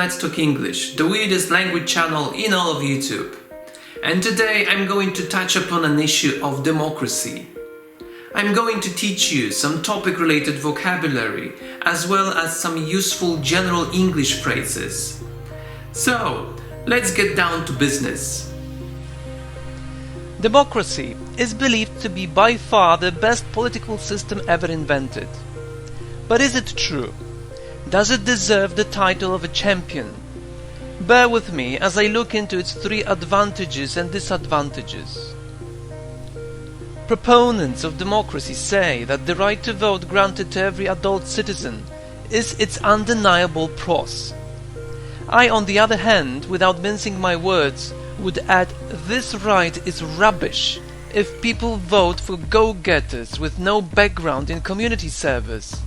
Let's Talk English, the weirdest language channel in all of YouTube. And today I'm going to touch upon an issue of democracy. I'm going to teach you some topic-related vocabulary, as well as some useful general English phrases. So, let's get down to business. Democracy is believed to be by far the best political system ever invented. But is it true? Does it deserve the title of a champion? Bear with me as I look into its three advantages and disadvantages. Proponents of democracy say that the right to vote granted to every adult citizen is its undeniable pros. I, on the other hand, without mincing my words, would add this right is rubbish if people vote for go-getters with no background in community service.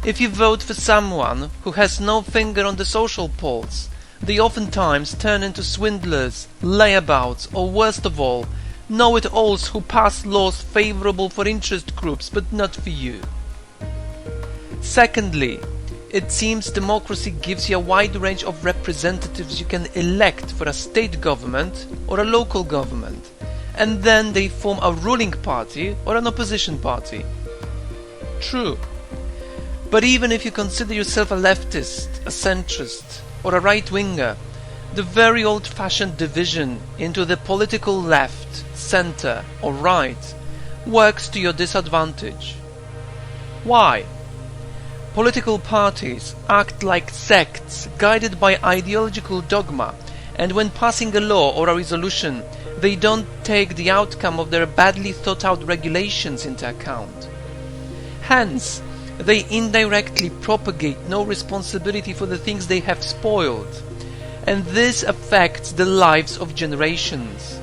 If you vote for someone who has no finger on the social pulse, they oftentimes turn into swindlers, layabouts, or worst of all, know-it-alls who pass laws favorable for interest groups but not for you. Secondly, it seems democracy gives you a wide range of representatives you can elect for a state government or a local government, and then they form a ruling party or an opposition party. True. But even if you consider yourself a leftist, a centrist, or a right-winger, the very old-fashioned division into the political left, center, or right works to your disadvantage. Why? Political parties act like sects guided by ideological dogma, and when passing a law or a resolution, they don't take the outcome of their badly thought-out regulations into account. Hence, they indirectly propagate no responsibility for the things they have spoiled, and this affects the lives of generations.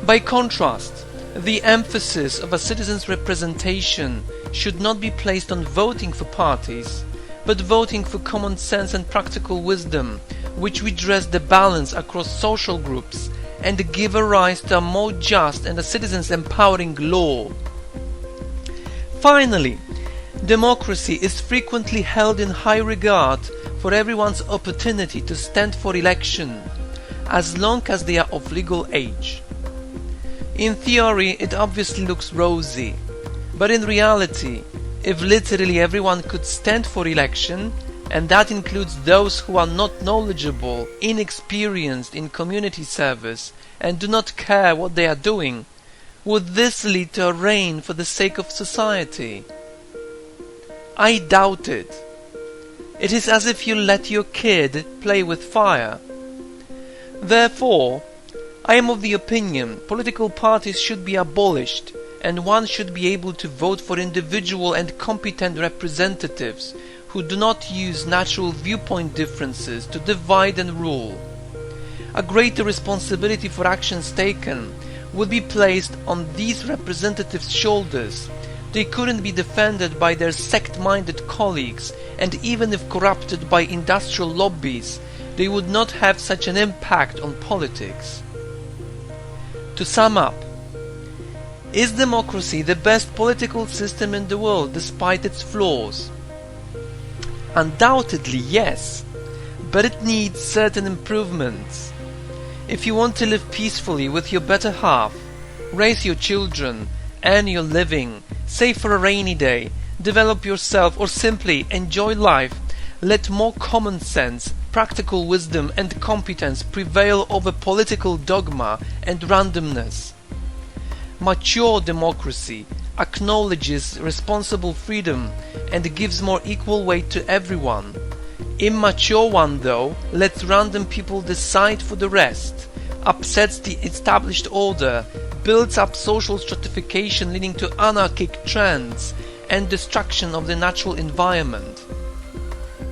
By contrast, the emphasis of a citizen's representation should not be placed on voting for parties, but voting for common sense and practical wisdom, which redress the balance across social groups and give a rise to a more just and a citizens empowering law. Finally, democracy is frequently held in high regard for everyone's opportunity to stand for election, as long as they are of legal age. In theory, it obviously looks rosy, but in reality, if literally everyone could stand for election, and that includes those who are not knowledgeable, inexperienced in community service, and do not care what they are doing, would this lead to a reign for the sake of society? I doubt it. It is as if you let your kid play with fire. Therefore, I am of the opinion political parties should be abolished, and one should be able to vote for individual and competent representatives who do not use natural viewpoint differences to divide and rule. A greater responsibility for actions taken would be placed on these representatives' shoulders. They couldn't be defended by their sect-minded colleagues, and even if corrupted by industrial lobbies, they would not have such an impact on politics. To sum up, is democracy the best political system in the world despite its flaws? Undoubtedly yes, but it needs certain improvements. If you want to live peacefully with your better half, raise your children, earn your living, save for a rainy day, develop yourself, or simply enjoy life, let more common sense, practical wisdom and competence prevail over political dogma and randomness. Mature democracy acknowledges responsible freedom and gives more equal weight to everyone. Immature one, though, lets random people decide for the rest, upsets the established order, builds up social stratification leading to anarchic trends and destruction of the natural environment.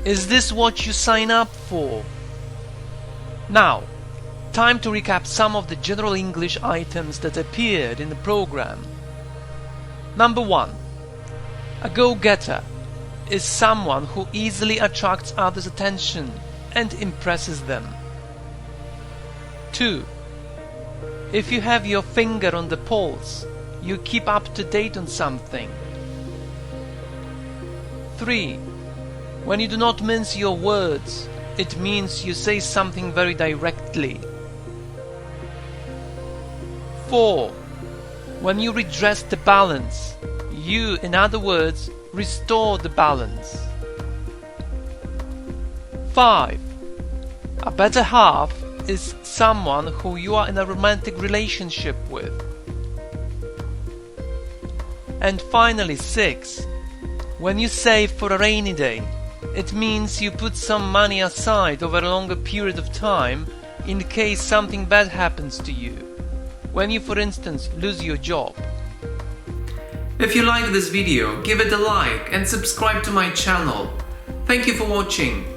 Is this what you sign up for? Now, time to recap some of the general English items that appeared in the program. Number 1. A go-getter is someone who easily attracts others' attention and impresses them. 2. If you have your finger on the pulse, you keep up to date on something. 3. When you do not mince your words, it means you say something very directly. 4. When you redress the balance, you, in other words, restore the balance. 5. A better half is someone who you are in a romantic relationship with. And finally, 6. When you save for a rainy day, it means you put some money aside over a longer period of time in case something bad happens to you. When you, for instance, lose your job. If you like this video, give it a like and subscribe to my channel. Thank you for watching.